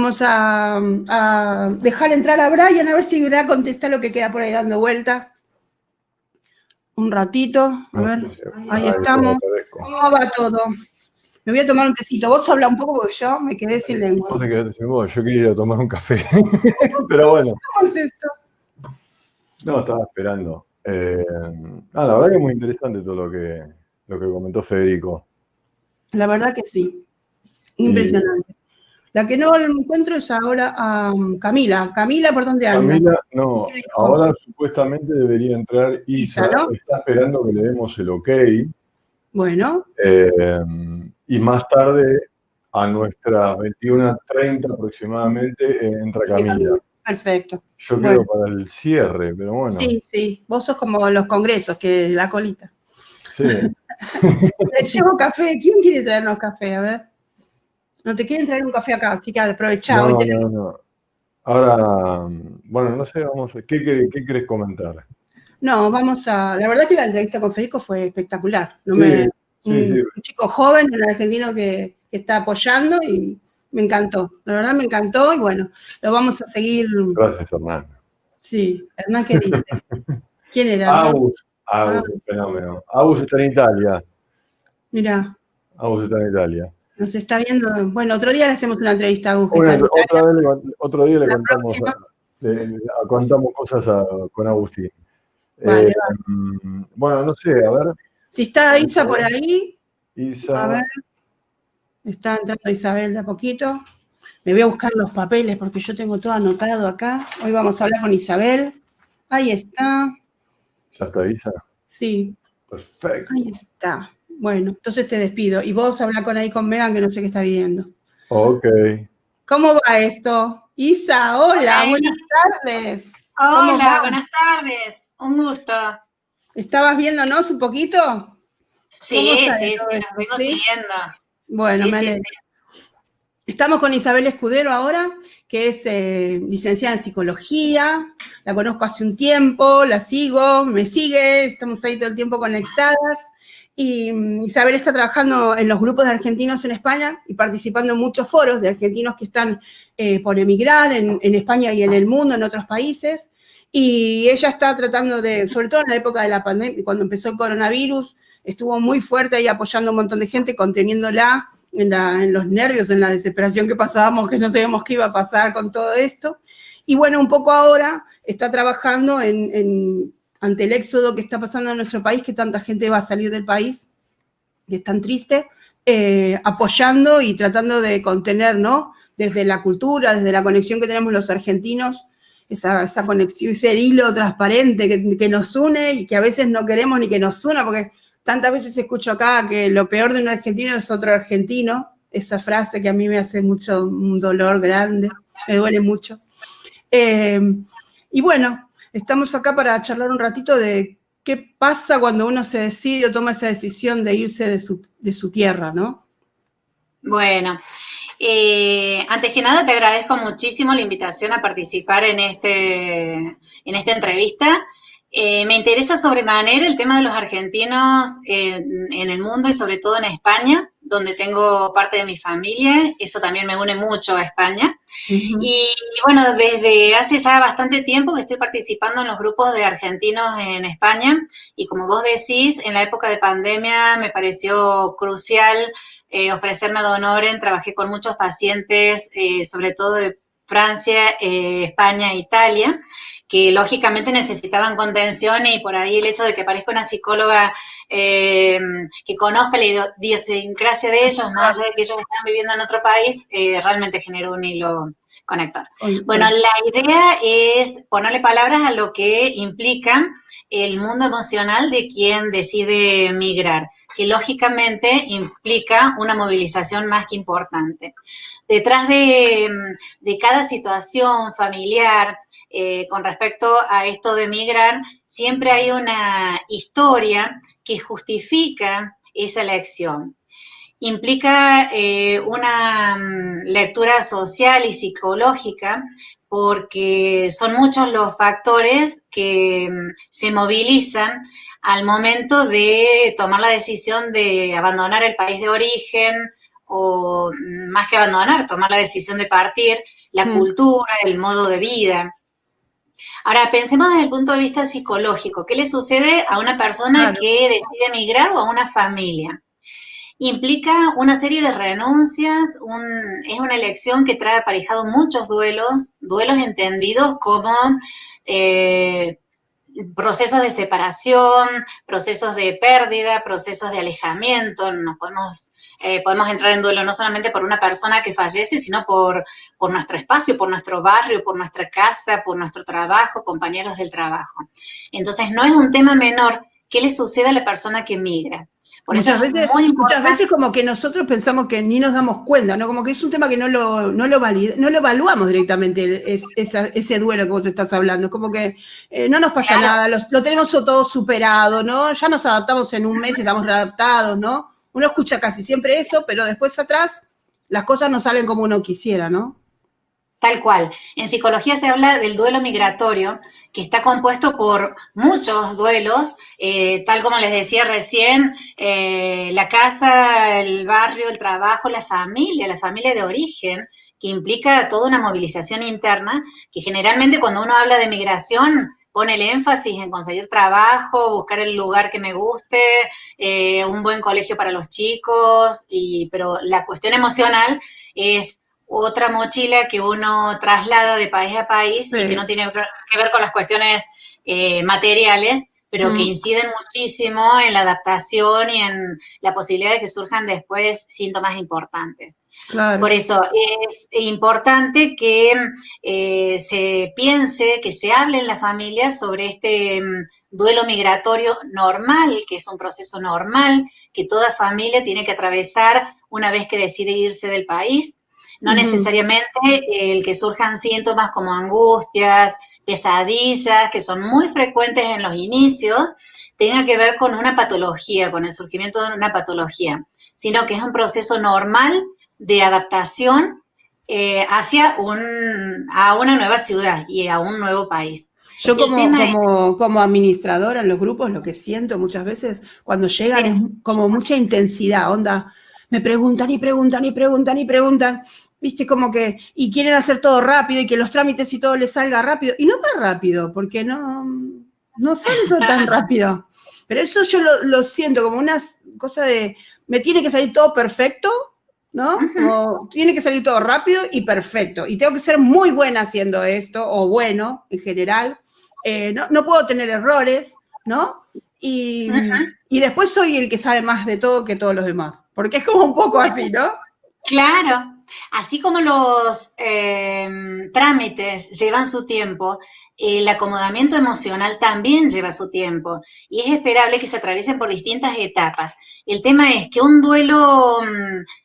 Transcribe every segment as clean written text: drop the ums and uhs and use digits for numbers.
Vamos a dejar entrar a Brian a ver si Brian contesta lo que queda por ahí dando vuelta. Un ratito, a ver, ahí estamos. ¿Cómo va todo? Me voy a tomar un tecito. Vos habla un poco porque yo me quedé sin lengua. Vos te quedaste sin voz, yo quería ir a tomar un café, pero bueno. ¿Cómo es esto? No, estaba esperando. La verdad que es muy interesante todo lo que comentó Federico. La verdad que sí, impresionante. La que no encuentro es ahora a Camila. Camila, ¿por dónde anda? Camila, no, ahora supuestamente debería entrar Isa, ¿no? Está esperando que le demos el ok. Bueno. Y más tarde, a nuestras 21:30 aproximadamente, entra Camila. Perfecto. Yo quedo para el cierre, pero bueno. Sí. Vos sos como los congresos, que la colita. Sí. Les llevo café. ¿Quién quiere traernos café? A ver. No te quieren traer un café acá, así que aprovechá. No. Ahora, bueno, no sé, ¿qué querés comentar? No, la verdad que la entrevista con Federico fue espectacular. Sí. Un chico joven, un argentino que está apoyando y me encantó. La verdad me encantó y bueno, lo vamos a seguir. Gracias, Hernán. Sí, Hernán, ¿qué dice? ¿Quién era? Agus, un fenómeno. Agus está en Italia. Mirá. Agus está en Italia. Nos está viendo. Bueno, otro día le hacemos una entrevista a Agus. Otro día le contamos cosas con Agustín. Vale. Bueno, no sé, a ver. Si está Isa por ahí. Isa. A ver. Está entrando Isabel de a poquito. Me voy a buscar los papeles porque yo tengo todo anotado acá. Hoy vamos a hablar con Isabel. Ahí está. ¿Ya está Isa? Sí. Perfecto. Ahí está. Bueno, entonces te despido. Y vos habla con Megan, que no sé qué está viendo. Ok. ¿Cómo va esto? Isa, hola, buenas tardes. Hola, buenas tardes. Un gusto. ¿Estabas viéndonos un poquito? Sí, nos vengo siguiendo. Bueno, me alegro. Estamos con Isabel Escudero ahora, que es licenciada en psicología. La conozco hace un tiempo, la sigo, me sigue, estamos ahí todo el tiempo conectadas. Y Isabel está trabajando en los grupos de argentinos en España y participando en muchos foros de argentinos que están por emigrar en España y en el mundo, en otros países. Y ella está tratando sobre todo en la época de la pandemia, cuando empezó el coronavirus, estuvo muy fuerte ahí apoyando a un montón de gente, conteniéndola en los nervios, en la desesperación que pasábamos, que no sabíamos qué iba a pasar con todo esto. Y bueno, un poco ahora está trabajando ante el éxodo que está pasando en nuestro país, que tanta gente va a salir del país, que es tan triste, apoyando y tratando de contener, ¿no? Desde la cultura, desde la conexión que tenemos los argentinos, esa conexión, ese hilo transparente que nos une y que a veces no queremos ni que nos una, porque tantas veces escucho acá que lo peor de un argentino es otro argentino, esa frase que a mí me hace un dolor grande, me duele mucho. Y bueno, estamos acá para charlar un ratito de qué pasa cuando uno se decide o toma esa decisión de irse de su tierra, ¿no? Bueno, antes que nada te agradezco muchísimo la invitación a participar en esta entrevista. Me interesa sobremanera el tema de los argentinos en el mundo y sobre todo en España, donde tengo parte de mi familia. Eso también me une mucho a España. Y bueno, desde hace ya bastante tiempo que estoy participando en los grupos de argentinos en España y como vos decís, en la época de pandemia me pareció crucial ofrecerme ad honorem. Trabajé con muchos pacientes, sobre todo de Francia, España e Italia, que lógicamente necesitaban contención y por ahí el hecho de que aparezca una psicóloga que conozca la idiosincrasia de ellos, más allá de que ellos están viviendo en otro país, realmente generó un hilo conector. Bueno, la idea es ponerle palabras a lo que implica el mundo emocional de quien decide migrar, que lógicamente implica una movilización más que importante. Detrás de cada situación familiar con respecto a esto de migrar, siempre hay una historia que justifica esa elección. Implica una lectura social y psicológica porque son muchos los factores que se movilizan al momento de tomar la decisión de abandonar el país de origen o más que abandonar, tomar la decisión de partir, la cultura, el modo de vida. Ahora, pensemos desde el punto de vista psicológico. ¿Qué le sucede a una persona que decide emigrar o a una familia? Implica una serie de renuncias, es una elección que trae aparejado muchos duelos entendidos como procesos de separación, procesos de pérdida, procesos de alejamiento. Podemos entrar en duelo no solamente por una persona que fallece, sino por nuestro espacio, por nuestro barrio, por nuestra casa, por nuestro trabajo, compañeros del trabajo. Entonces, no es un tema menor qué le sucede a la persona que migra. Por muchas veces como que nosotros pensamos que ni nos damos cuenta, ¿no? Como que es un tema que no lo evaluamos directamente, ese duelo que vos estás hablando. Como que no nos pasa nada, lo tenemos todo superado, ¿no? Ya nos adaptamos en un mes, estamos readaptados, ¿no? Uno escucha casi siempre eso, pero después atrás las cosas no salen como uno quisiera, ¿no? Tal cual. En psicología se habla del duelo migratorio, que está compuesto por muchos duelos, tal como les decía recién, la casa, el barrio, el trabajo, la familia de origen, que implica toda una movilización interna, que generalmente cuando uno habla de migración pone el énfasis en conseguir trabajo, buscar el lugar que me guste, un buen colegio para los chicos, pero la cuestión emocional es otra mochila que uno traslada de país a país y que no tiene que ver con las cuestiones materiales, pero que inciden muchísimo en la adaptación y en la posibilidad de que surjan después síntomas importantes. Claro. Por eso es importante que se piense, que se hable en la familia sobre este duelo migratorio normal, que es un proceso normal que toda familia tiene que atravesar una vez que decide irse del país. No necesariamente el que surjan síntomas como angustias, pesadillas, que son muy frecuentes en los inicios, tenga que ver con una patología, con el surgimiento de una patología, sino que es un proceso normal de adaptación a una nueva ciudad y a un nuevo país. Yo como administradora en los grupos, lo que siento muchas veces cuando llegan es como mucha intensidad, onda, me preguntan y preguntan y preguntan y preguntan, viste, como que, y quieren hacer todo rápido y que los trámites y todo les salga rápido, y no va rápido, porque no sale tan rápido. Pero eso yo lo siento como una cosa de, me tiene que salir todo perfecto, ¿no? Como, tiene que salir todo rápido y perfecto, y tengo que ser muy buena haciendo esto, o bueno, en general, no puedo tener errores, ¿no? Y después soy el que sabe más de todo que todos los demás, porque es como un poco así, ¿no? Claro, así como los trámites llevan su tiempo, el acomodamiento emocional también lleva su tiempo y es esperable que se atraviesen por distintas etapas. El tema es que un duelo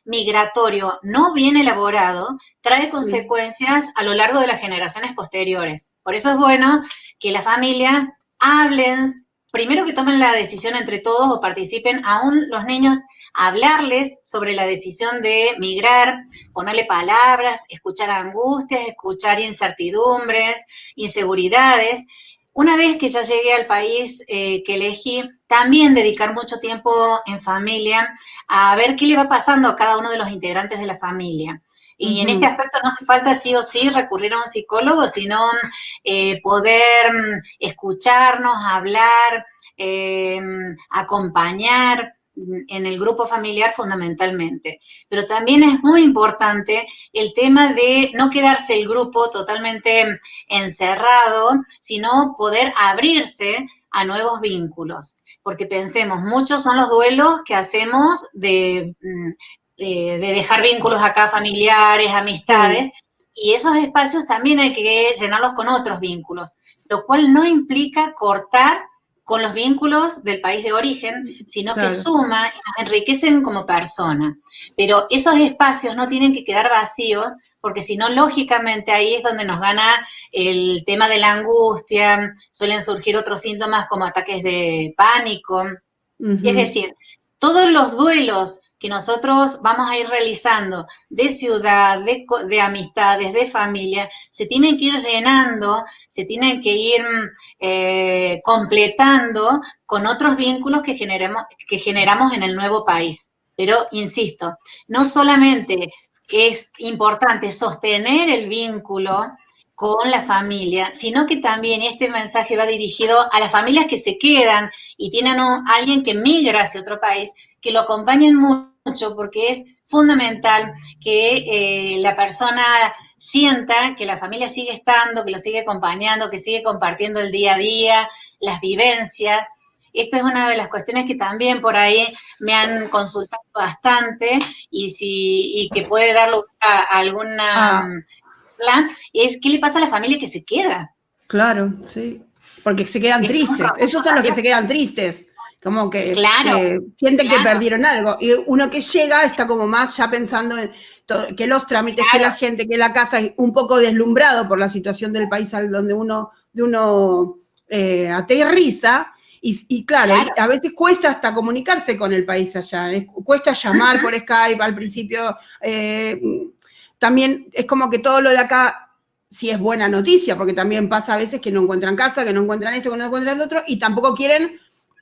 migratorio no bien elaborado trae consecuencias a lo largo de las generaciones posteriores. Por eso es bueno que las familias hablen, primero que tomen la decisión entre todos o participen, aún los niños, hablarles sobre la decisión de migrar, ponerle palabras, escuchar angustias, escuchar incertidumbres, inseguridades. Una vez que ya llegué al país que elegí, también dedicar mucho tiempo en familia a ver qué le va pasando a cada uno de los integrantes de la familia. Y en este aspecto no hace falta sí o sí recurrir a un psicólogo, sino poder escucharnos, hablar, acompañar en el grupo familiar fundamentalmente. Pero también es muy importante el tema de no quedarse el grupo totalmente encerrado, sino poder abrirse a nuevos vínculos. Porque pensemos, muchos son los duelos que hacemos de dejar vínculos acá familiares, amistades, y esos espacios también hay que llenarlos con otros vínculos, lo cual no implica cortar con los vínculos del país de origen, sino que suma y nos enriquecen como persona. Pero esos espacios no tienen que quedar vacíos, porque si no, lógicamente ahí es donde nos gana el tema de la angustia, suelen surgir otros síntomas como ataques de pánico. Es decir, todos los duelos que nosotros vamos a ir realizando de ciudad, de amistades, de familia, se tienen que ir llenando, se tienen que ir completando con otros vínculos que generamos en el nuevo país. Pero, insisto, no solamente es importante sostener el vínculo con la familia, sino que también este mensaje va dirigido a las familias que se quedan y tienen alguien que migra hacia otro país, que lo acompañen mucho, porque es fundamental que la persona sienta que la familia sigue estando, que lo sigue acompañando, que sigue compartiendo el día a día, las vivencias. Esto es una de las cuestiones que también por ahí me han consultado bastante y que puede dar lugar a alguna plan, es qué le pasa a la familia que se queda. Claro, sí. Porque se quedan tristes. Esos son los que se quedan tristes. Como que sienten que perdieron algo. Y uno que llega está como más ya pensando en todo, que los trámites, que la gente, que la casa, un poco deslumbrado por la situación del país al donde uno aterriza. Y claro, a veces cuesta hasta comunicarse con el país allá. Cuesta llamar por Skype al principio. También es como que todo lo de acá sí es buena noticia, porque también pasa a veces que no encuentran casa, que no encuentran esto, que no encuentran lo otro, y tampoco quieren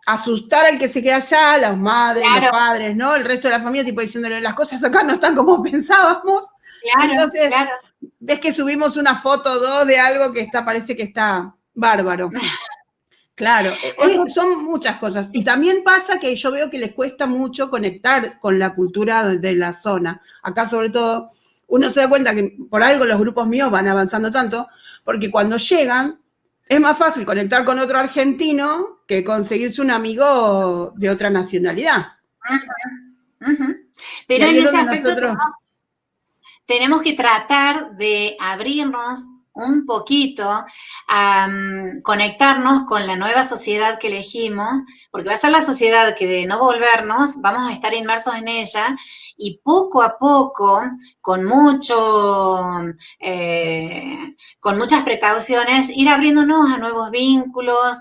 asustar al que se queda allá, las madres, los padres, ¿no? El resto de la familia, tipo diciéndole, las cosas acá no están como pensábamos. Entonces, ves que subimos una foto o dos de algo que parece que está bárbaro. Claro, son muchas cosas. Y también pasa que yo veo que les cuesta mucho conectar con la cultura de la zona. Acá, sobre todo, uno se da cuenta que por algo los grupos míos van avanzando tanto, porque cuando llegan es más fácil conectar con otro argentino que conseguirse un amigo de otra nacionalidad. Pero en ese aspecto tenemos que tratar de abrirnos un poquito a conectarnos con la nueva sociedad que elegimos, porque va a ser la sociedad que de no volvernos, vamos a estar inmersos en ella, y poco a poco, con muchas precauciones, ir abriéndonos a nuevos vínculos,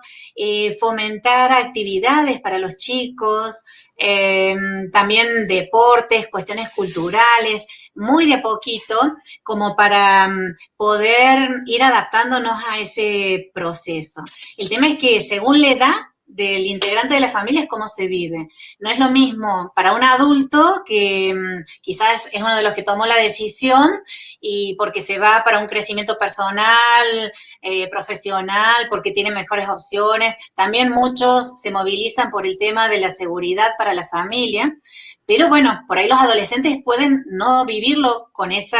fomentar actividades para los chicos, también deportes, cuestiones culturales, muy de a poquito, como para poder ir adaptándonos a ese proceso. El tema es que según la edad del integrante de la familia es cómo se vive. No es lo mismo para un adulto que quizás es uno de los que tomó la decisión y porque se va para un crecimiento personal, profesional, porque tiene mejores opciones. También muchos se movilizan por el tema de la seguridad para la familia. Pero bueno, por ahí los adolescentes pueden no vivirlo con ese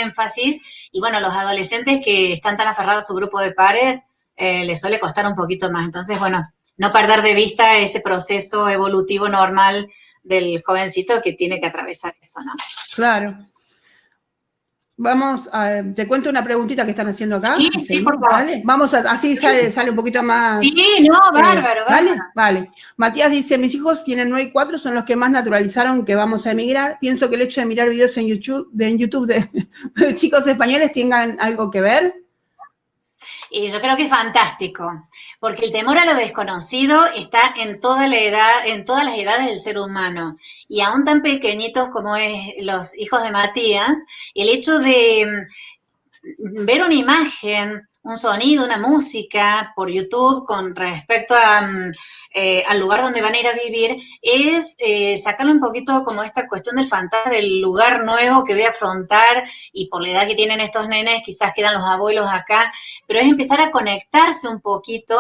énfasis y bueno, los adolescentes que están tan aferrados a su grupo de pares les suele costar un poquito más. Entonces, bueno, no perder de vista ese proceso evolutivo normal del jovencito que tiene que atravesar eso, ¿no? Claro. Vamos te cuento una preguntita que están haciendo acá. Sí, por favor. ¿Vale? Vamos así sale un poquito más. Sí, no, bárbaro. Vale. Matías dice, mis hijos tienen 9 y 4, son los que más naturalizaron que vamos a emigrar. Pienso que el hecho de mirar videos en YouTube de chicos españoles tengan algo que ver. Y yo creo que es fantástico, porque el temor a lo desconocido está en todas las edades del ser humano. Y aún tan pequeñitos como los hijos de Matías, el hecho de ver una imagen, un sonido, una música por YouTube con respecto al lugar donde van a ir a vivir, es sacarle un poquito como esta cuestión del fantasma del lugar nuevo que voy a afrontar, y por la edad que tienen estos nenes quizás quedan los abuelos acá, pero es empezar a conectarse un poquito,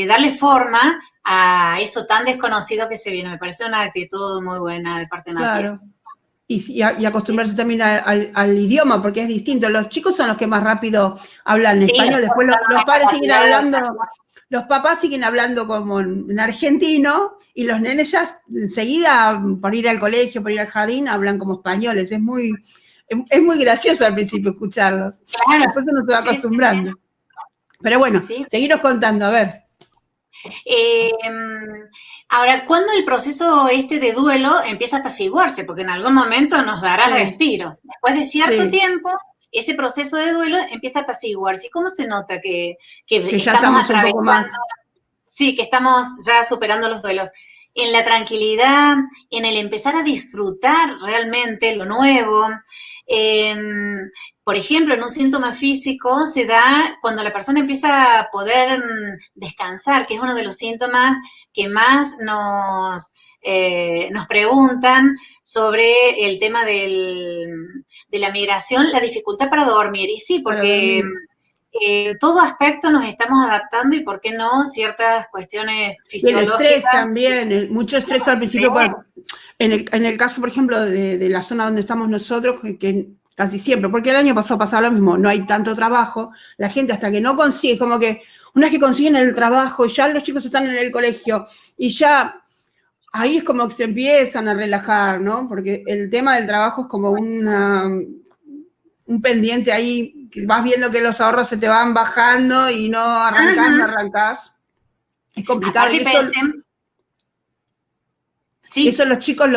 darle forma a eso tan desconocido que se viene. Me parece una actitud muy buena de parte de Matías. Claro. Y acostumbrarse también al idioma, porque es distinto. Los chicos son los que más rápido hablan español, después los padres siguen hablando, los papás siguen hablando como en argentino, y los nenes ya enseguida, por ir al colegio, por ir al jardín, hablan como españoles. Es muy gracioso al principio escucharlos. Claro. Después uno se va acostumbrando. Sí. Pero bueno, seguiros contando, a ver. Ahora, ¿cuándo el proceso de duelo empieza a apaciguarse? Porque en algún momento nos dará respiro. Después de cierto tiempo, ese proceso de duelo empieza a apaciguarse. ¿Y cómo se nota que ya estamos un poco más? Sí, que estamos ya superando los duelos. En la tranquilidad, en el empezar a disfrutar realmente lo nuevo. Por ejemplo, en un síntoma físico se da cuando la persona empieza a poder descansar, que es uno de los síntomas que más nos nos preguntan sobre el tema de la migración, la dificultad para dormir. Y sí, porque todo aspecto nos estamos adaptando y, ¿por qué no?, ciertas cuestiones fisiológicas. Y el estrés también, mucho estrés al principio. En el caso, por ejemplo, de la zona donde estamos nosotros, que casi siempre, porque el año pasado pasaba lo mismo, no hay tanto trabajo, la gente hasta que no consigue, como que una vez que consiguen el trabajo, ya los chicos están en el colegio, y ya ahí es como que se empiezan a relajar, ¿no? Porque el tema del trabajo es como un pendiente ahí, que vas viendo que los ahorros se te van bajando y no arrancás. Es complicado. Aparte, sí. Eso los chicos, el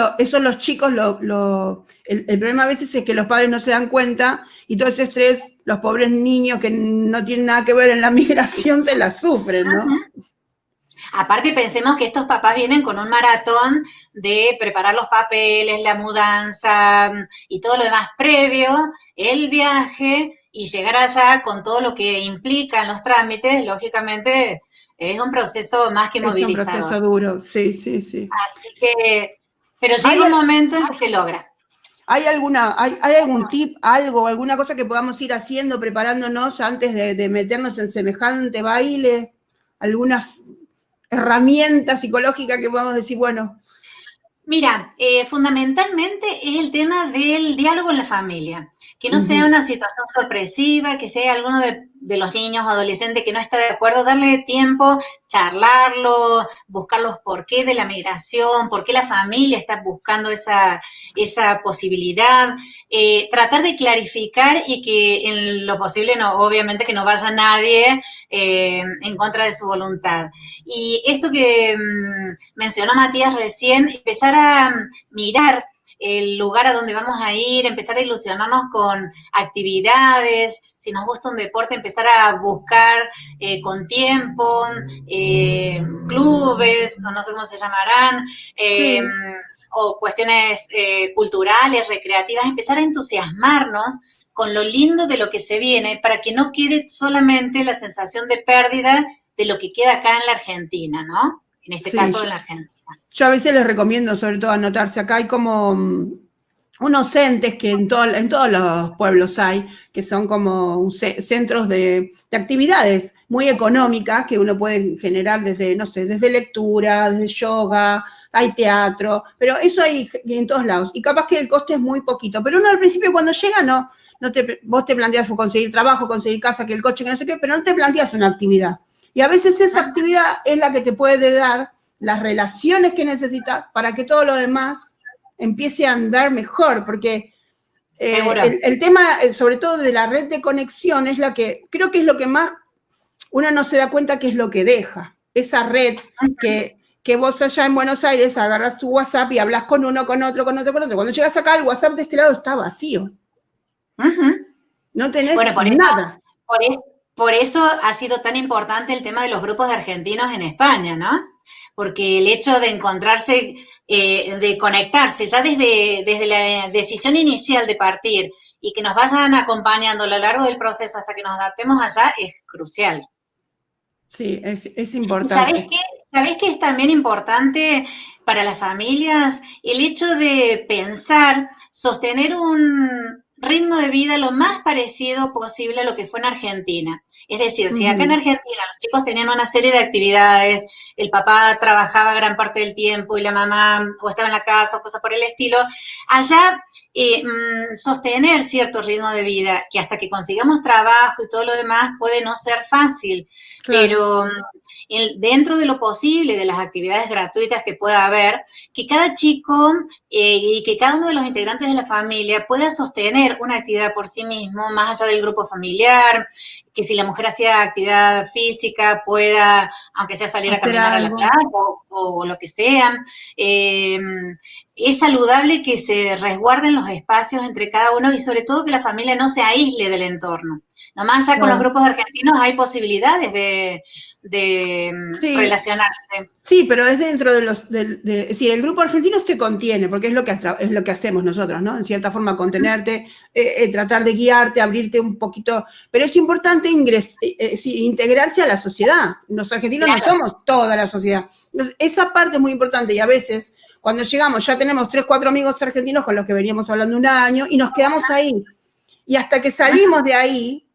problema a veces es que los padres no se dan cuenta y todo ese estrés, los pobres niños que no tienen nada que ver en la migración se la sufren, ¿no? Aparte, pensemos que estos papás vienen con un maratón de preparar los papeles, la mudanza y todo lo demás previo, el viaje, y llegar allá con todo lo que implican los trámites, lógicamente es un proceso más que movilizador. Es un proceso duro, sí. Así que, pero llega un momento en que se logra. ¿Hay algún tip, alguna cosa que podamos ir haciendo, preparándonos antes de meternos en semejante baile? ¿Alguna herramienta psicológica que podamos decir, bueno? Mira, fundamentalmente es el tema del diálogo en la familia. Que no sea una situación sorpresiva, que sea alguno de los niños o adolescentes que no está de acuerdo, darle tiempo, charlarlo, buscar los porqués de la migración, por qué la familia está buscando esa posibilidad, tratar de clarificar y que en lo posible, obviamente que no vaya nadie en contra de su voluntad. Y esto que mencionó Matías recién, empezar a mirar el lugar a donde vamos a ir, empezar a ilusionarnos con actividades, si nos gusta un deporte, empezar a buscar con tiempo, clubes, no sé cómo se llamarán, sí. O cuestiones culturales, recreativas, empezar a entusiasmarnos con lo lindo de lo que se viene, para que no quede solamente la sensación de pérdida de lo que queda acá en la Argentina, ¿no? En este caso en la Argentina. Yo a veces les recomiendo, sobre todo, anotarse. Acá hay como unos entes que en todos los pueblos hay, que son como centros de actividades muy económicas que uno puede generar desde lectura, desde yoga, hay teatro, pero eso hay en todos lados. Y capaz que el coste es muy poquito, pero uno al principio cuando llega vos te planteas conseguir trabajo, conseguir casa, que el coche, que no sé qué, pero no te planteas una actividad. Y a veces esa actividad es la que te puede dar las relaciones que necesitas para que todo lo demás empiece a andar mejor, porque el tema, sobre todo de la red de conexión, es la que, creo que es lo que más uno no se da cuenta que es lo que deja. Esa red que vos allá en Buenos Aires agarras tu WhatsApp y hablas con uno, con otro. Cuando llegas acá, el WhatsApp de este lado está vacío. No tenés nada. Por eso ha sido tan importante el tema de los grupos de argentinos en España, ¿no? Porque el hecho de encontrarse, de conectarse ya desde la decisión inicial de partir y que nos vayan acompañando a lo largo del proceso hasta que nos adaptemos allá es crucial. Sí, es importante. ¿Sabés qué es también importante para las familias? El hecho de pensar, sostener un ritmo de vida lo más parecido posible a lo que fue en Argentina. Es decir, si acá en Argentina los chicos tenían una serie de actividades, el papá trabajaba gran parte del tiempo y la mamá o estaba en la casa o cosas por el estilo, allá sostener cierto ritmo de vida, que hasta que consigamos trabajo y todo lo demás puede no ser fácil, claro. Pero dentro de lo posible, de las actividades gratuitas que pueda haber, que cada chico y que cada uno de los integrantes de la familia pueda sostener una actividad por sí mismo, más allá del grupo familiar, que si la mujer hacía actividad física pueda, aunque sea salir a caminar a la plaza o lo que sea. Es saludable que se resguarden los espacios entre cada uno y sobre todo que la familia no se aísle del entorno. Nomás ya con los grupos argentinos hay posibilidades de relacionarse. Sí, pero es dentro de los... es decir, el grupo argentino te contiene, porque es lo que hacemos nosotros, ¿no? En cierta forma, contenerte, tratar de guiarte, abrirte un poquito. Pero es importante integrarse a la sociedad. Los argentinos no somos toda la sociedad. Entonces, esa parte es muy importante y a veces... Cuando llegamos ya tenemos 3, 4 amigos argentinos con los que veníamos hablando un año y nos quedamos ahí. Y hasta que salimos de ahí,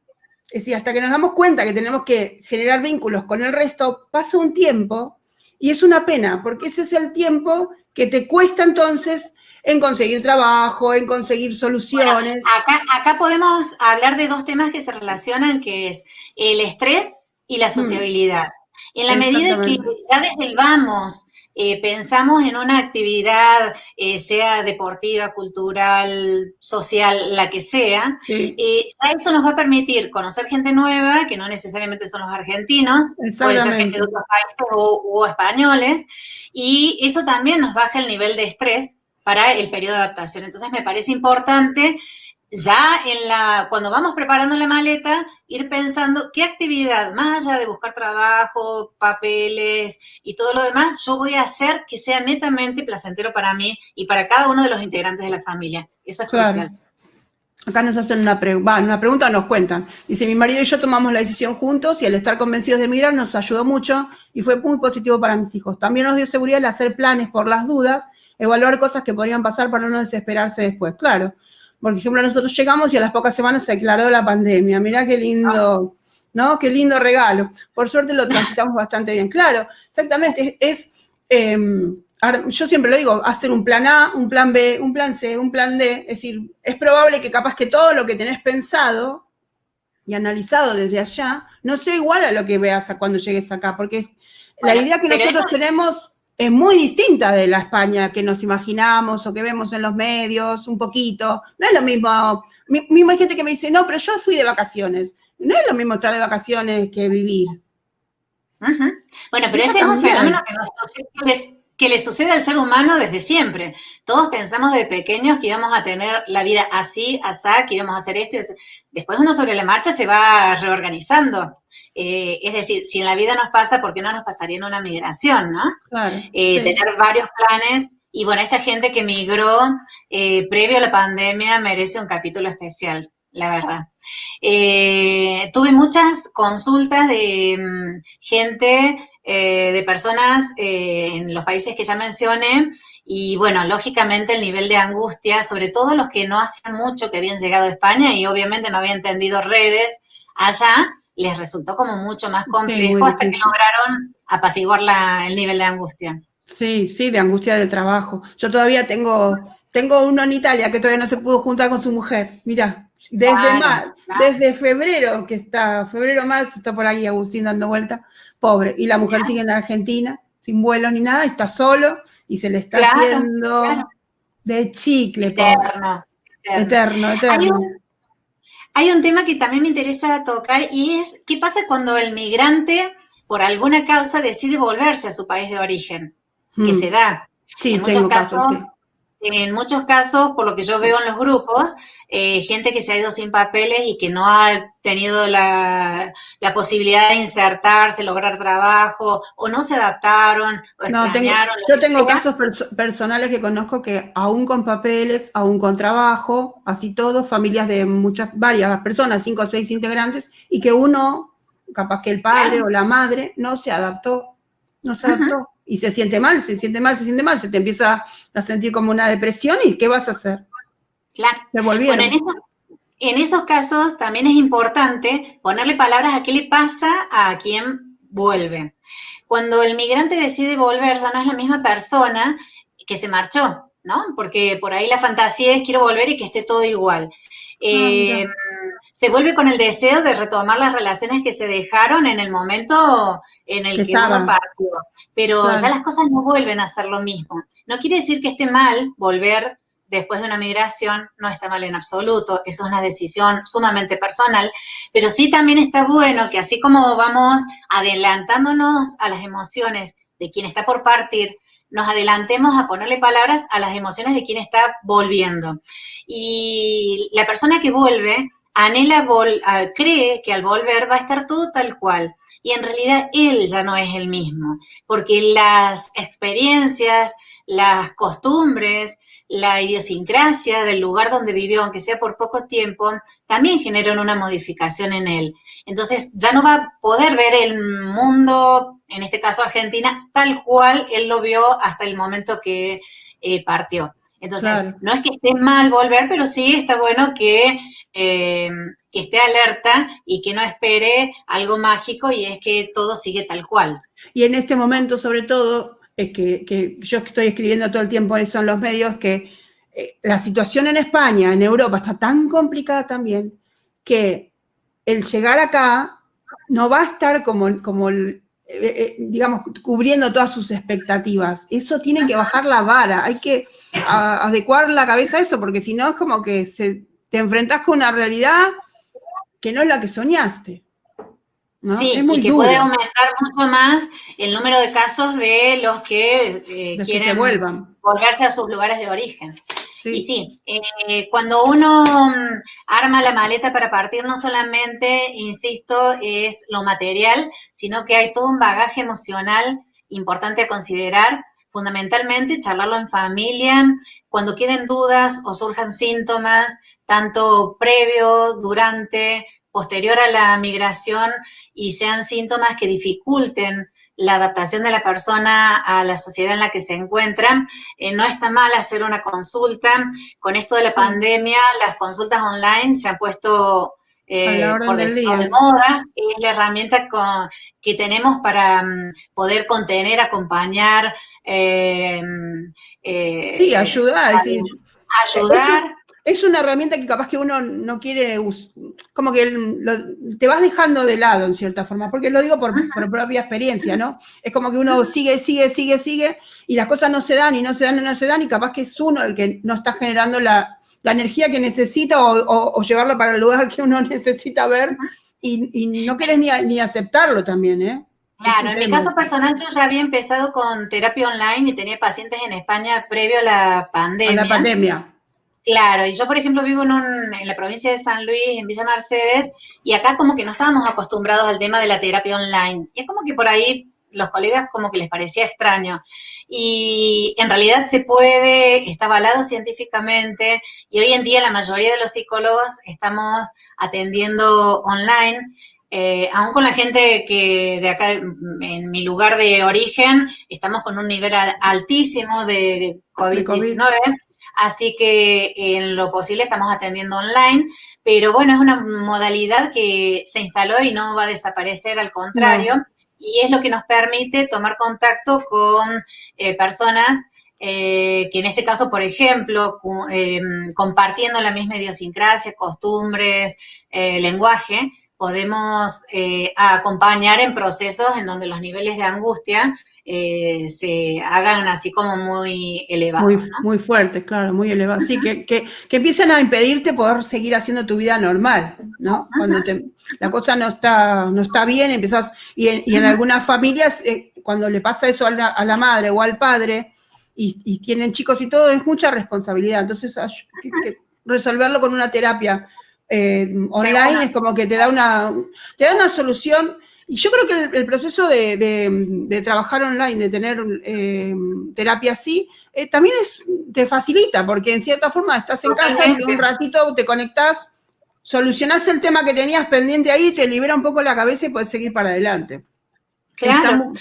es decir, hasta que nos damos cuenta que tenemos que generar vínculos con el resto, pasa un tiempo y es una pena, porque ese es el tiempo que te cuesta entonces en conseguir trabajo, en conseguir soluciones. Bueno, acá podemos hablar de 2 temas que se relacionan, que es el estrés y la sociabilidad. En la medida que ya desde el vamos pensamos en una actividad, sea deportiva, cultural, social, la que sea, ya eso nos va a permitir conocer gente nueva, que no necesariamente son los argentinos, puede ser gente de otros países o españoles, y eso también nos baja el nivel de estrés para el periodo de adaptación. Entonces me parece importante ya cuando vamos preparando la maleta, ir pensando qué actividad, más allá de buscar trabajo, papeles y todo lo demás, yo voy a hacer que sea netamente placentero para mí y para cada uno de los integrantes de la familia. Eso es crucial. Acá nos hacen una pregunta, nos cuentan. Dice, mi marido y yo tomamos la decisión juntos y al estar convencidos de emigrar nos ayudó mucho y fue muy positivo para mis hijos. También nos dio seguridad el hacer planes por las dudas, evaluar cosas que podrían pasar para no desesperarse después. Claro. Por ejemplo, nosotros llegamos y a las pocas semanas se declaró la pandemia. Mirá qué lindo, ¿no? Qué lindo regalo. Por suerte lo transitamos bastante bien. Claro, exactamente. Yo siempre lo digo, hacer un plan A, un plan B, un plan C, un plan D. Es decir, es probable que capaz que todo lo que tenés pensado y analizado desde allá no sea igual a lo que veas cuando llegues acá. Porque la idea que nosotros tenemos es muy distinta de la España que nos imaginamos o que vemos en los medios, un poquito. No es lo mismo. Mismo hay gente que me dice, no, pero yo fui de vacaciones. No es lo mismo estar de vacaciones que vivir. Bueno, pero ese es un fenómeno que le sucede al ser humano desde siempre. Todos pensamos de pequeños que íbamos a tener la vida así, asá, que íbamos a hacer esto. Después uno sobre la marcha se va reorganizando. Es decir, si en la vida nos pasa, ¿por qué no nos pasaría en una migración, no? Claro, tener varios planes. Y bueno, esta gente que migró previo a la pandemia merece un capítulo especial, la verdad. Tuve muchas consultas de gente, de personas en los países que ya mencioné, y bueno, lógicamente el nivel de angustia, sobre todo los que no hacían mucho que habían llegado a España y obviamente no habían entendido redes allá, les resultó como mucho más complejo hasta que lograron apaciguar el nivel de angustia. Sí, de angustia del trabajo. Yo todavía tengo uno en Italia que todavía no se pudo juntar con su mujer. Mirá, desde febrero, marzo, está por ahí Agustín dando vuelta, pobre. Y la mujer sigue en la Argentina, sin vuelos ni nada, está solo y se le está haciendo de chicle, eterno. Hay un tema que también me interesa tocar y es, ¿qué pasa cuando el migrante, por alguna causa, decide volverse a su país de origen? Que se da. Sí, en muchos casos, por lo que yo veo en los grupos, gente que se ha ido sin papeles y que no ha tenido la posibilidad de insertarse, lograr trabajo, o no se adaptaron, o extrañaron. Yo tengo casos personales que conozco que aún con papeles, aún con trabajo, así todo, familias de varias personas, 5 o 6 integrantes, y que uno, capaz que el padre o la madre, no se adaptó. Y se siente mal, se te empieza a sentir como una depresión, ¿y qué vas a hacer? Claro. Bueno, en esos casos también es importante ponerle palabras a qué le pasa a quien vuelve. Cuando el migrante decide volver, ya no es la misma persona que se marchó, ¿no? Porque por ahí la fantasía es quiero volver y que esté todo igual. Se vuelve con el deseo de retomar las relaciones que se dejaron en el momento en el que uno partió. Pero ya las cosas no vuelven a ser lo mismo. No quiere decir que esté mal volver después de una migración, no está mal en absoluto, es una decisión sumamente personal, pero sí también está bueno que así como vamos adelantándonos a las emociones de quien está por partir, nos adelantemos a ponerle palabras a las emociones de quien está volviendo. Y la persona que vuelve cree que al volver va a estar todo tal cual. Y en realidad él ya no es el mismo, porque las experiencias, las costumbres, la idiosincrasia del lugar donde vivió, aunque sea por poco tiempo, también generan una modificación en él. Entonces ya no va a poder ver el mundo, en este caso Argentina, tal cual él lo vio hasta el momento que partió. Entonces, Claro. no es que esté mal volver, pero sí está bueno que esté alerta y que no espere algo mágico y es que todo sigue tal cual. Y en este momento, sobre todo, es que yo estoy escribiendo todo el tiempo eso en los medios, que la situación en España, en Europa, está tan complicada también, que el llegar acá no va a estar como digamos, cubriendo todas sus expectativas. Eso tiene que bajar la vara, hay que adecuar la cabeza a eso, porque si no es como que te enfrentás con una realidad que no es la que soñaste, ¿no? Sí, es muy y que duro. puede aumentar mucho más el número de casos de los que Los quieren que se vuelvan. volverse a sus lugares de origen. Sí. Y sí, cuando uno arma la maleta para partir, no solamente, insisto, es lo material, sino que hay todo un bagaje emocional importante a considerar, fundamentalmente charlarlo en familia, cuando queden dudas o surjan síntomas, tanto previo, durante, posterior a la migración, y sean síntomas que dificulten la adaptación de la persona a la sociedad en la que se encuentra, no está mal hacer una consulta. Con esto de la pandemia, las consultas online se han puesto, A la orden por del decirlo día. de moda, es la herramienta que tenemos para poder contener, acompañar, Sí, ayudar. Es decir, ayudar. es una herramienta que capaz que uno no quiere, como que te vas dejando de lado en cierta forma, porque lo digo por propia experiencia, ¿no? Es como que uno sigue, y las cosas no se dan, y no se dan, y no se dan, y capaz que es uno el que no está generando la energía que necesita o llevarlo para el lugar que uno necesita ver, y no querés ni aceptarlo también, ¿eh? Claro, en mi caso personal yo ya había empezado con terapia online y tenía pacientes en España previo a la pandemia. A la pandemia. Claro, y yo por ejemplo vivo en la provincia de San Luis, en Villa Mercedes, y acá como que no estábamos acostumbrados al tema de la terapia online. Y es como que por ahí los colegas como que les parecía extraño. Y en realidad se puede, está avalado científicamente, y hoy en día la mayoría de los psicólogos estamos atendiendo online. Aún con la gente que de acá, en mi lugar de origen, estamos con un nivel altísimo de COVID-19, así que en lo posible estamos atendiendo online, pero bueno, es una modalidad que se instaló y no va a desaparecer, al contrario, no. Y es lo que nos permite tomar contacto con personas que en este caso, por ejemplo, compartiendo la misma idiosincrasia, costumbres, lenguaje, podemos acompañar en procesos en donde los niveles de angustia se hagan así como muy elevados. Muy fuertes, claro, muy elevados. Sí, que empiecen a impedirte poder seguir haciendo tu vida normal, ¿no? Cuando la cosa no está bien, empezás, y en algunas familias, cuando le pasa eso a la madre o al padre, y tienen chicos y todo, es mucha responsabilidad. Entonces, que resolverlo con una terapia online es como que te da una solución. Y yo creo que el proceso de trabajar online, de tener terapia así, también te facilita, porque en cierta forma estás en casa y un ratito te conectás, solucionás el tema que tenías pendiente ahí, te libera un poco la cabeza y puedes seguir para adelante. Claro,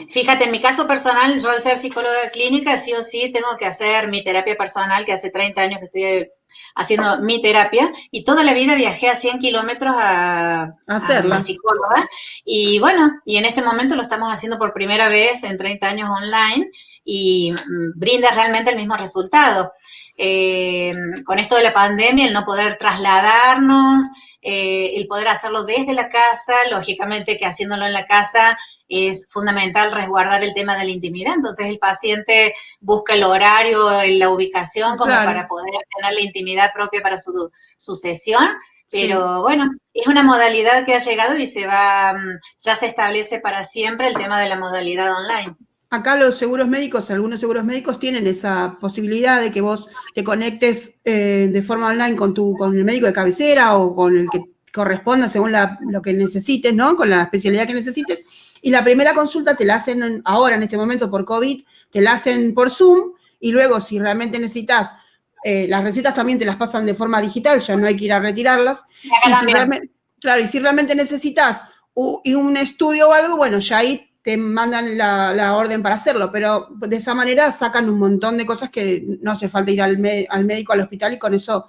fíjate, en mi caso personal, yo al ser psicóloga clínica, sí o sí tengo que hacer mi terapia personal, que hace 30 años que estoy haciendo mi terapia, y toda la vida viajé a 100 kilómetros a mi psicóloga, y bueno, y en este momento lo estamos haciendo por primera vez en 30 años online, y brinda realmente el mismo resultado. Con esto de la pandemia, el no poder trasladarnos, el poder hacerlo desde la casa, lógicamente que haciéndolo en la casa es fundamental resguardar el tema de la intimidad, entonces el paciente busca el horario, la ubicación como para poder tener la intimidad propia para su sesión, pero bueno, es una modalidad que ha llegado y ya se establece para siempre el tema de la modalidad online. Acá los seguros médicos, algunos seguros médicos tienen esa posibilidad de que vos te conectes de forma online con el médico de cabecera o con el que corresponda según lo que necesites, ¿no? Con la especialidad que necesites. Y la primera consulta te la hacen ahora, en este momento, por COVID, te la hacen por Zoom, y luego, si realmente necesitas, las recetas también te las pasan de forma digital, ya no hay que ir a retirarlas. Y si realmente necesitas un estudio o algo, bueno, ya ahí te mandan la orden para hacerlo, pero de esa manera sacan un montón de cosas que no hace falta ir al médico, al hospital, y con eso,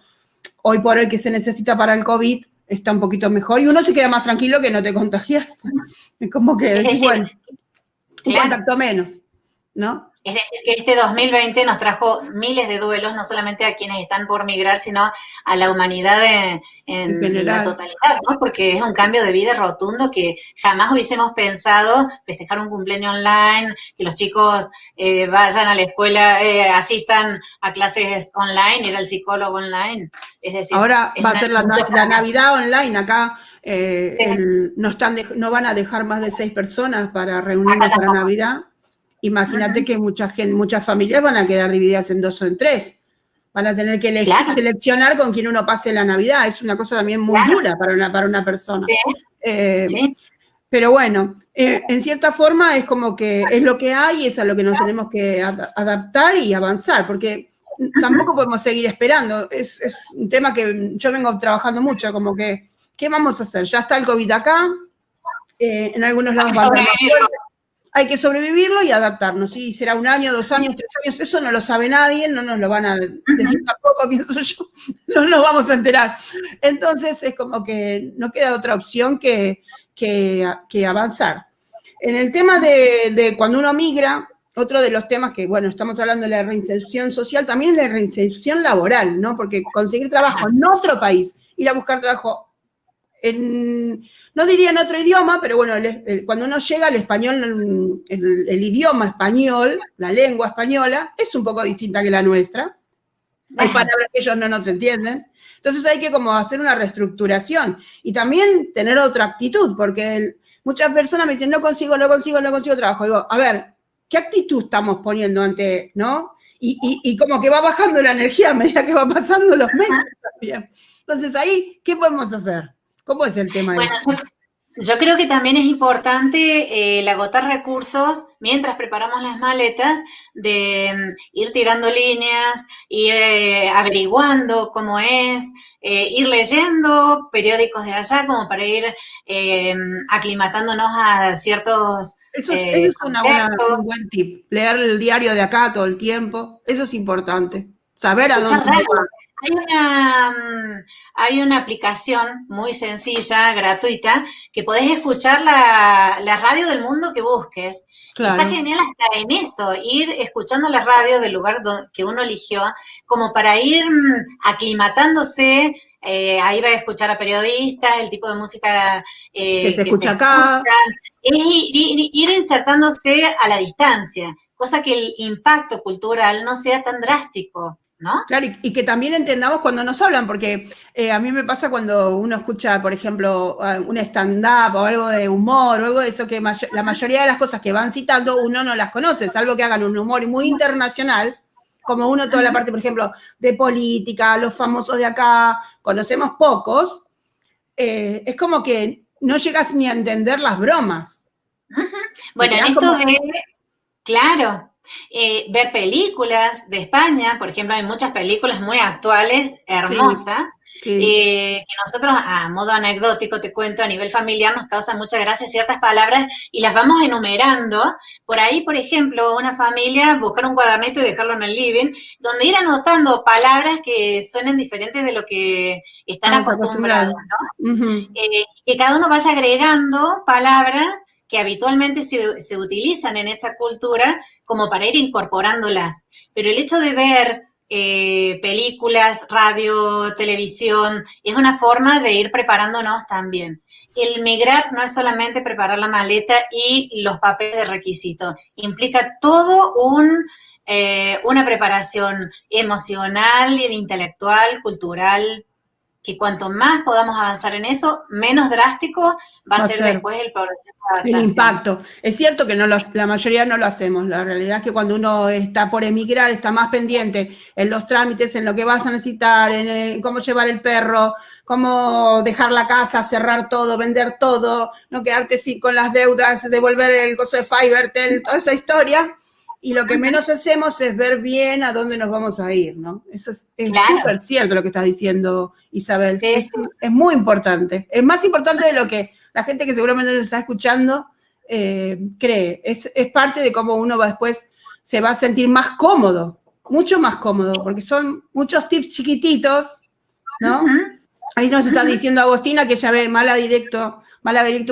hoy por hoy que se necesita para el COVID, está un poquito mejor, y uno se queda más tranquilo que no te contagias. Es como que decís, bueno, un contacto menos, ¿no? Es decir, que este 2020 nos trajo miles de duelos, no solamente a quienes están por migrar, sino a la humanidad en la totalidad, ¿no? Porque es un cambio de vida rotundo que jamás hubiésemos pensado festejar un cumpleaños online, que los chicos vayan a la escuela, asistan a clases online, ir al psicólogo online. Es decir, ahora va a ser la Navidad online acá. No van a dejar más de 6 personas para reunirnos para Navidad. Imagínate que muchas familias van a quedar divididas en 2 o en 3. Van a tener que elegir, seleccionar con quién uno pase la Navidad. Es una cosa también muy dura para una persona. Sí. Pero bueno, en cierta forma es como que es lo que hay, es a lo que nos tenemos que adaptar y avanzar, porque tampoco podemos seguir esperando. Es un tema que yo vengo trabajando mucho, como que, ¿qué vamos a hacer? Ya está el COVID acá, en algunos lados hay que sobrevivirlo y adaptarnos. Sí, será 1 año, 2 años, 3 años, eso no lo sabe nadie, no nos lo van a decir tampoco, pienso yo, no nos vamos a enterar. Entonces es como que no queda otra opción que avanzar. En el tema de cuando uno migra, otro de los temas que, bueno, estamos hablando de la reinserción social, también es la reinserción laboral, ¿no? Porque conseguir trabajo en otro país, ir a buscar trabajo no diría en otro idioma, pero bueno, cuando uno llega al español, el idioma español, la lengua española, es un poco distinta que la nuestra. Hay palabras que ellos no nos entienden. Entonces hay que como hacer una reestructuración y también tener otra actitud, porque muchas personas me dicen, no consigo trabajo. Digo, a ver, ¿qué actitud estamos poniendo ante, no? Y como que va bajando la energía a medida que va pasando los meses también. Entonces ahí, ¿qué podemos hacer? ¿Cómo es el tema? Bueno, yo creo que también es importante el agotar recursos mientras preparamos las maletas, de ir tirando líneas, ir averiguando cómo es, ir leyendo periódicos de allá como para ir aclimatándonos a ciertos Eso es un buen tip. Leer el diario de acá todo el tiempo, eso es importante. Saber a dónde va. Hay una aplicación muy sencilla, gratuita, que podés escuchar la radio del mundo que busques. Claro. Está genial hasta en eso, ir escuchando la radio del lugar que uno eligió, como para ir aclimatándose. Ahí va a escuchar a periodistas, el tipo de música que se escucha acá. Es ir insertándose a la distancia, cosa que el impacto cultural no sea tan drástico, ¿no? Claro, y que también entendamos cuando nos hablan, porque a mí me pasa cuando uno escucha, por ejemplo, un stand-up o algo de humor o algo de eso, que la mayoría de las cosas que van citando uno no las conoce, salvo que hagan un humor muy internacional, como uno toda la parte, por ejemplo, de política, los famosos de acá, conocemos pocos, es como que no llegas ni a entender las bromas. Bueno, en esto claro. Ver películas de España, por ejemplo, hay muchas películas muy actuales, hermosas, que nosotros, a modo anecdótico, te cuento, a nivel familiar nos causan mucha gracia ciertas palabras y las vamos enumerando. Por ahí, por ejemplo, una familia buscar un cuadernito y dejarlo en el living, donde ir anotando palabras que suenen diferentes de lo que están acostumbrados, ¿no? Que cada uno vaya agregando palabras que habitualmente se utilizan en esa cultura como para ir incorporándolas. Pero el hecho de ver películas, radio, televisión, es una forma de ir preparándonos también. El migrar no es solamente preparar la maleta y los papeles de requisito, implica todo una preparación emocional, intelectual, cultural, que cuanto más podamos avanzar en eso, menos drástico va a ser después el proceso de adaptación. El impacto. Es cierto que la mayoría no lo hacemos. La realidad es que cuando uno está por emigrar, está más pendiente en los trámites, en lo que vas a necesitar, en cómo llevar el perro, cómo dejar la casa, cerrar todo, vender todo, no quedarte con las deudas, devolver el costo de Fivertel, toda esa historia. Y lo que menos hacemos es ver bien a dónde nos vamos a ir, ¿no? Eso es súper cierto lo que estás diciendo, Isabel. Sí. Es muy importante. Es más importante de lo que la gente que seguramente nos está escuchando cree. Es parte de cómo uno va después se va a sentir más cómodo, mucho más cómodo, porque son muchos tips chiquititos, ¿no? Ahí nos está diciendo Agostina que ella ve Mala Directo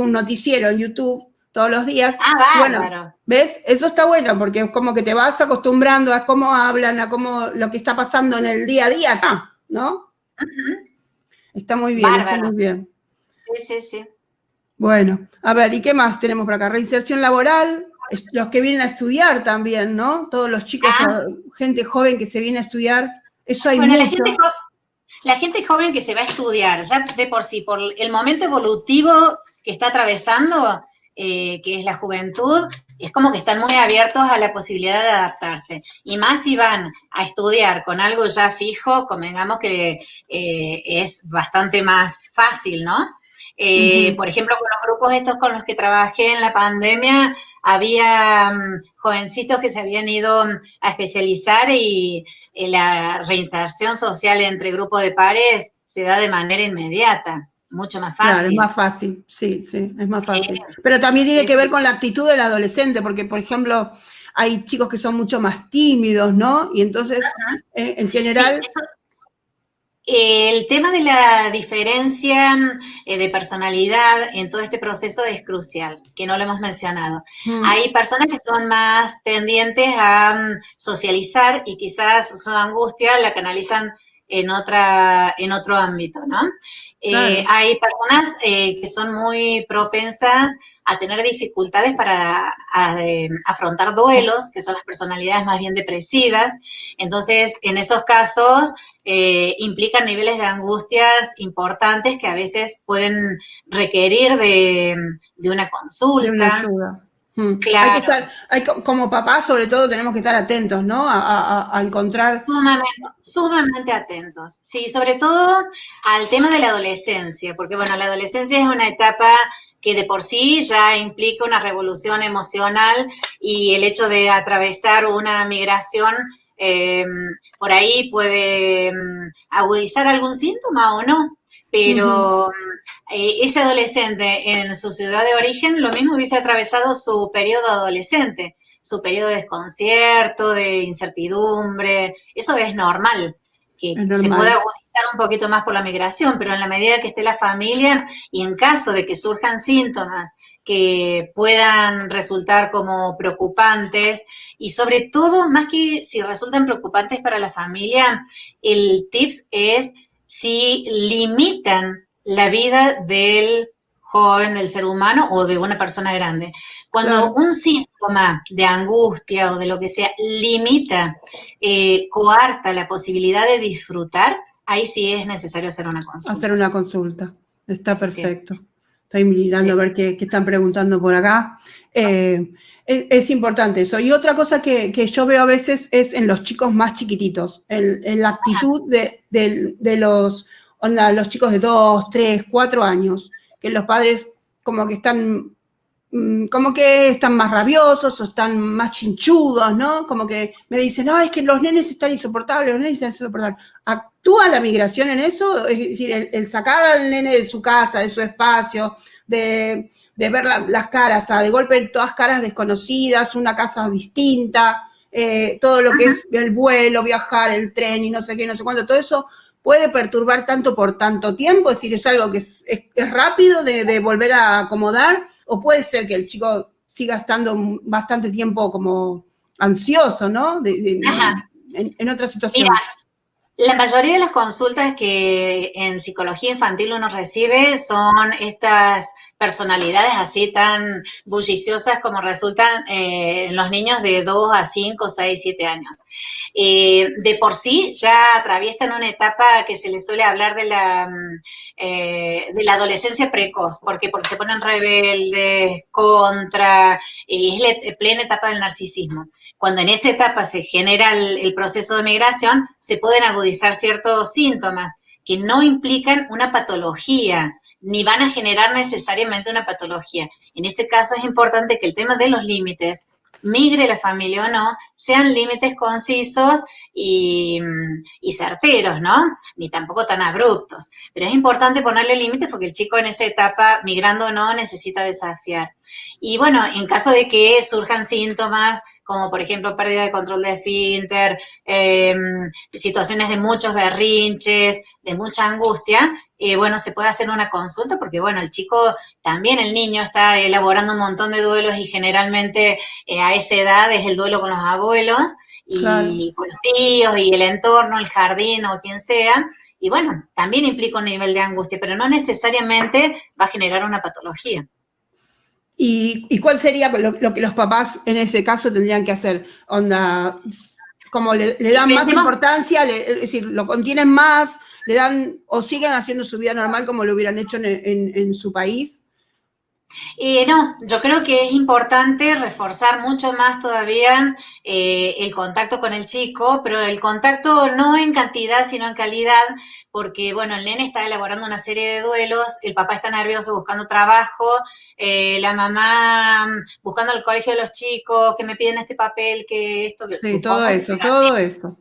un noticiero en YouTube todos los días. Bárbaro. Bueno, ¿ves? Eso está bueno, porque es como que te vas acostumbrando a cómo hablan, a cómo lo que está pasando en el día a día acá, ¿no? Está muy bien, bárbaro. está muy bien. Sí. Bueno, a ver, ¿y qué más tenemos por acá? Reinserción laboral, los que vienen a estudiar también, ¿no? Todos los chicos, gente joven que se viene a estudiar, eso hay mucho. La gente joven que se va a estudiar, ya de por sí, por el momento evolutivo que está atravesando, que es la juventud, es como que están muy abiertos a la posibilidad de adaptarse. Y más si van a estudiar con algo ya fijo, convengamos que es bastante más fácil, ¿no? Por ejemplo, con los grupos estos con los que trabajé en la pandemia, había jovencitos que se habían ido a especializar y la reinserción social entre grupos de pares se da de manera inmediata, mucho más fácil. Claro, es más fácil, sí, es más fácil. Pero también tiene que ver con la actitud del adolescente, porque, por ejemplo, hay chicos que son mucho más tímidos, ¿no? Y entonces, en general... Sí, el tema de la diferencia de personalidad en todo este proceso es crucial, que no lo hemos mencionado. Hay personas que son más tendientes a socializar y quizás su angustia la canalizan en otro ámbito, ¿no? Claro. Hay personas que son muy propensas a tener dificultades para afrontar duelos, que son las personalidades más bien depresivas. Entonces, en esos casos, implican niveles de angustias importantes que a veces pueden requerir de una consulta. De una ayuda. Claro. Hay que estar, como papás, sobre todo, tenemos que estar atentos, ¿no? A encontrar... Sumamente atentos. Sí, sobre todo al tema de la adolescencia, porque, bueno, la adolescencia es una etapa que de por sí ya implica una revolución emocional y el hecho de atravesar una migración por ahí puede agudizar algún síntoma o no, pero ese adolescente en su ciudad de origen lo mismo hubiese atravesado su periodo adolescente, su periodo de desconcierto, de incertidumbre, eso es normal, que se pueda agudizar un poquito más por la migración, pero en la medida que esté la familia y en caso de que surjan síntomas que puedan resultar como preocupantes, y sobre todo, más que si resultan preocupantes para la familia, el tips es si limitan la vida del joven, del ser humano o de una persona grande. Cuando un síntoma de angustia o de lo que sea limita, coarta la posibilidad de disfrutar, ahí sí es necesario hacer una consulta. Hacer una consulta, está perfecto. Sí. Estoy mirando a ver qué están preguntando por acá. Es importante eso. Y otra cosa que yo veo a veces es en los chicos más chiquititos, en la actitud de los chicos de 2, 3, 4 años, que los padres como que están más rabiosos o están más chinchudos, ¿no? Como que me dicen, no, es que los nenes están insoportables, ¿Actúa la migración en eso? Es decir, el sacar al nene de su casa, de su espacio, de ver las caras, de golpe todas caras desconocidas, una casa distinta, todo lo que es el vuelo, viajar, el tren y no sé qué, no sé cuánto, todo eso puede perturbar tanto por tanto tiempo, es decir, es algo que es rápido de volver a acomodar, o puede ser que el chico siga estando bastante tiempo como ansioso, ¿no? En otra situación. Mira, la mayoría de las consultas que en psicología infantil uno recibe son estas personalidades así tan bulliciosas como resultan en los niños de 2 a 5, 6, 7 años. De por sí ya atraviesan una etapa que se les suele hablar de la adolescencia precoz, porque se ponen rebeldes, es la plena etapa del narcisismo. Cuando en esa etapa se genera el proceso de migración, se pueden agudizar ciertos síntomas que no implican una patología, ni van a generar necesariamente una patología. En ese caso es importante que el tema de los límites migre la familia o no, sean límites concisos y certeros, ¿no? Ni tampoco tan abruptos. Pero es importante ponerle límites porque el chico en esa etapa, migrando o no, necesita desafiar. Y bueno, en caso de que surjan síntomas como por ejemplo pérdida de control de esfínter, situaciones de muchos berrinches, de mucha angustia, bueno, se puede hacer una consulta porque, bueno, el chico, también el niño está elaborando un montón de duelos y generalmente a esa edad es el duelo con los abuelos y Claro. con los tíos y el entorno, el jardín o quien sea, y bueno, también implica un nivel de angustia, pero no necesariamente va a generar una patología. ¿Y cuál sería lo que los papás en ese caso tendrían que hacer? Onda, como le dan más importancia, es decir, lo contienen más, le dan, o siguen haciendo su vida normal como lo hubieran hecho en su país. No, yo creo que es importante reforzar mucho más todavía el contacto con el chico, pero el contacto no en cantidad, sino en calidad, porque, bueno, el nene está elaborando una serie de duelos, el papá está nervioso buscando trabajo, la mamá buscando el colegio de los chicos, que me piden este papel, que esto, que sí, todo eso, todo eso.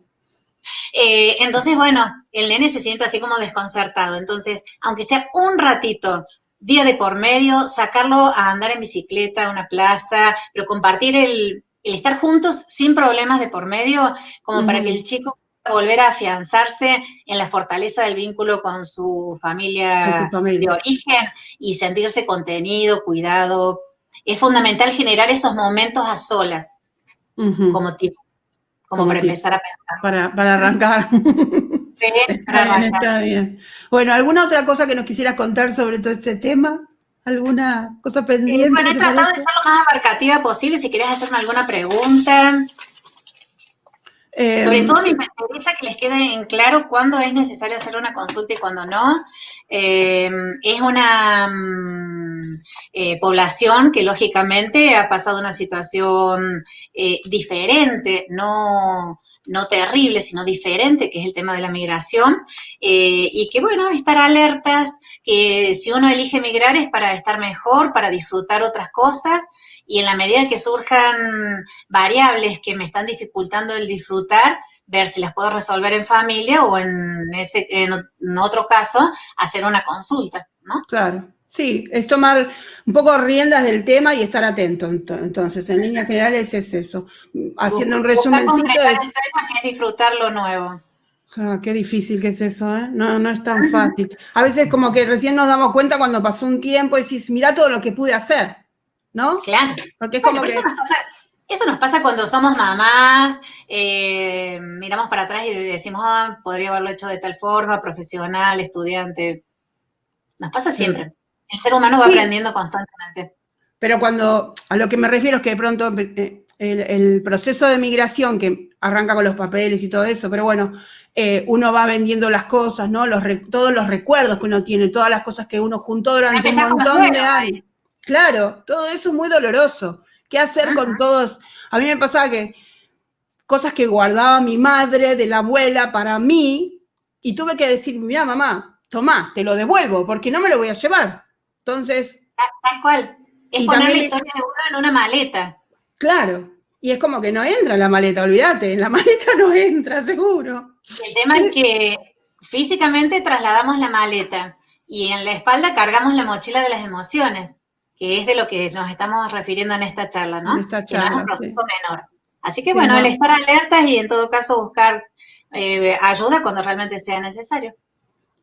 Entonces, bueno, el nene se siente así como desconcertado. Entonces, aunque sea un ratito, día de por medio, sacarlo a andar en bicicleta a una plaza, pero compartir el estar juntos sin problemas de por medio, como para que el chico pueda volver a afianzarse en la fortaleza del vínculo con su familia de origen y sentirse contenido, cuidado. Es fundamental generar esos momentos a solas, como tips. Como para empezar a pensar. Para arrancar. Sí, para arrancar. Está bien. Bueno, ¿alguna otra cosa que nos quisieras contar sobre todo este tema? ¿Alguna cosa pendiente? Bueno, he tratado de ser lo más abarcativa posible. Si querés hacerme alguna pregunta. Sobre todo me interesa que les quede en claro cuándo es necesario hacer una consulta y cuándo no. Es una población que lógicamente ha pasado una situación diferente, no terrible, sino diferente, que es el tema de la migración, y que, bueno, estar alertas, que si uno elige migrar es para estar mejor, para disfrutar otras cosas, y en la medida que surjan variables que me están dificultando el disfrutar, ver si las puedo resolver en familia o en otro caso, hacer una consulta, ¿no? Claro. Sí, es tomar un poco riendas del tema y estar atento. Entonces, en líneas generales es eso. Haciendo un resumencito. Es disfrutar lo nuevo. Ah, qué difícil que es eso, ¿eh? No es tan fácil. A veces como que recién nos damos cuenta cuando pasó un tiempo y decís, mirá todo lo que pude hacer, ¿no? Claro. Porque es como que... Eso nos pasa cuando somos mamás, miramos para atrás y decimos, podría haberlo hecho de tal forma, profesional, estudiante. Nos pasa siempre. El ser humano va aprendiendo constantemente. Pero a lo que me refiero es que de pronto el proceso de migración que arranca con los papeles y todo eso, pero bueno, uno va vendiendo las cosas, ¿no? Todos los recuerdos que uno tiene, todas las cosas que uno juntó durante un montón de años. Claro, todo eso es muy doloroso. ¿Qué hacer con todos? A mí me pasaba que cosas que guardaba mi madre, de la abuela, para mí, y tuve que decir, mira, mamá, tomá, te lo devuelvo, porque no me lo voy a llevar. Entonces... Tal cual. Es poner la historia de uno en una maleta. Claro. Y es como que no entra en la maleta, olvídate, en la maleta no entra, seguro. El tema es que físicamente trasladamos la maleta y en la espalda cargamos la mochila de las emociones, que es de lo que nos estamos refiriendo en esta charla, ¿no? En esta charla, que no es un proceso menor. Así que bueno, el estar alertas y en todo caso buscar ayuda cuando realmente sea necesario.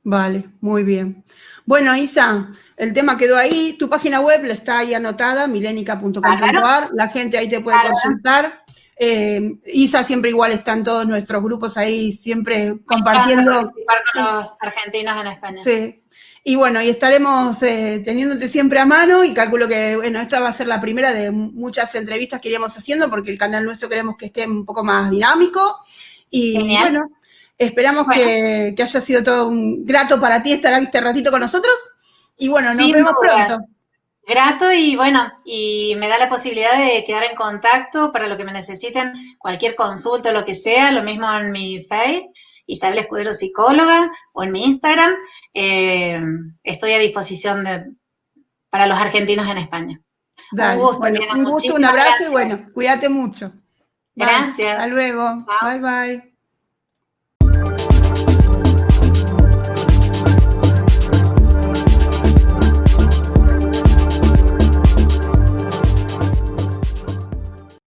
Vale, muy bien. Bueno, Isa, el tema quedó ahí. Tu página web está ahí anotada, milenica.com.ar. La gente ahí te puede consultar. Isa siempre igual está en todos nuestros grupos ahí, siempre compartiendo. Participar con los argentinos en España. Sí. Y bueno, y estaremos teniéndote siempre a mano y calculo que, bueno, esta va a ser la primera de muchas entrevistas que iremos haciendo porque el canal nuestro queremos que esté un poco más dinámico. Y genial. Bueno, esperamos que haya sido todo un grato para ti estar este ratito con nosotros. Y bueno, nos vemos pronto. Grato y bueno, y me da la posibilidad de quedar en contacto para lo que me necesiten, cualquier consulta o lo que sea, lo mismo en mi Face, Isabel Escudero Psicóloga, o en mi Instagram. Estoy a disposición para los argentinos en España. Dale, Un gusto, bueno, Elena, un gusto, un muchísimas abrazo gracias. y bueno, cuídate mucho. Bye. Gracias. Hasta luego. Chao. Bye, bye.